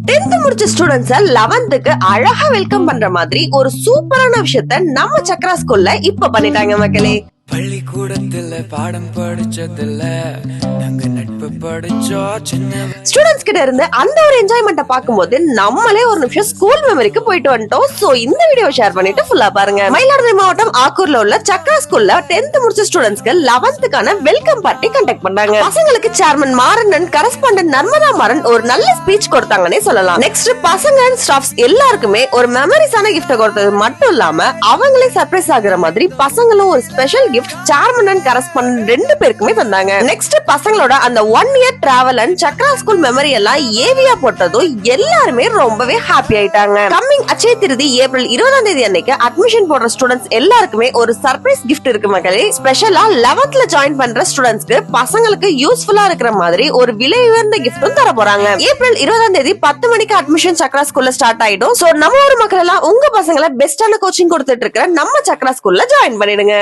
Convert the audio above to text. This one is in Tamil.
10th முடிச்ச ஸ்டூடெண்ட்ஸ் 11th அழகா வெல்கம் பண்ற மாதிரி ஒரு சூப்பரான விஷயத்த நம்ம சக்ரா ஸ்கூல்ல இப்ப பண்ணிட்டாங்க மக்களே. பள்ளிக்கூடத்துல பாடம் படிச்சதில்ல, நாங்க நட்பு படிச்சோம் சின்ன ஸ்டூடெண்ட்ஸ் கிட்ட இருந்து அந்த ஒரு என்ஜாய்மெண்ட்ட பாக்கும்போது நம்மளே ஒரு நிமிஷம் ஸ்கூல் மெமரிக்கு போயிட்டு வந்துட்டோம். சோ இந்த வீடியோ ஷேர் பண்ணிட்டு ஃபுல்லா பாருங்க. மயிலாடுதுறை மாவட்டம் ஆக்கூர்ல உள்ள சக்ரா ஸ்கூல்ல 10th முடிச்ச ஸ்டூடெண்ட்ஸ்க்கு 11th வெல்கம் பார்ட்டி கண்டக்ட் பண்ணாங்க. பசங்களுக்கு சேர்மன் மாறன், கரஸ்பாண்டன்ட் நர்மதா மாறன் ஒரு நல்ல ஸ்பீச் கொடுத்தாங்கன்னே சொல்லலாம். நெக்ஸ்ட் பசங்க அண்ட் ஸ்டாஃப்ஸ் எல்லாருக்குமே ஒரு மெமரிஸான கிஃப்ட் கொடுத்தது மட்டும் இல்லாம அவங்களே சர்ப்ரைஸ் ஆகுற மாதிரி பசங்களும் ஒரு special gift chairman and correspondent ரெண்டு பேருக்குமே தந்தாங்க. நெக்ஸ்ட் பசங்களோட அந்த 1 year travel and Chakra school memory எல்லாம் ஏவியா போட்டதும் எல்லாருமே ரொம்பவே ஹாப்பி ஆயிட்டாங்க. கம்மிங் அச்சய திருதி ஏப்ரல் 20 அன்னைக்கு அட்மிஷன் போடுற ஸ்டூடெண்ட்ஸ் எல்லாருக்குமே ஒரு சர்ப்ரைஸ் கிஃப்ட் இருக்கு மக்களே. ஸ்பெஷலா 11th ஜாயின் பண்ற ஸ்டூடெண்ட்ஸ்க்கு பசங்களுக்கு யூஸ்ஃபுல்லா இருக்கிற மாதிரி ஒரு விலை உயர்ந்த கிஃப்டும் தர போறாங்க. ஏப்ரல் 20 10 மணிக்கு அட்மிஷன் சக்ரா ஸ்கூல்ல ஸ்டார்ட் ஆயிடும். சோ நம்ம ஊர் மக்கள் எல்லாம் உங்க பசங்களை பெஸ்டான கோச்சிங் கொடுத்துட்டு இருக்கிற நம்ம சக்ரா ஸ்கூல்ல ஜாயின் பண்ணிடுங்க.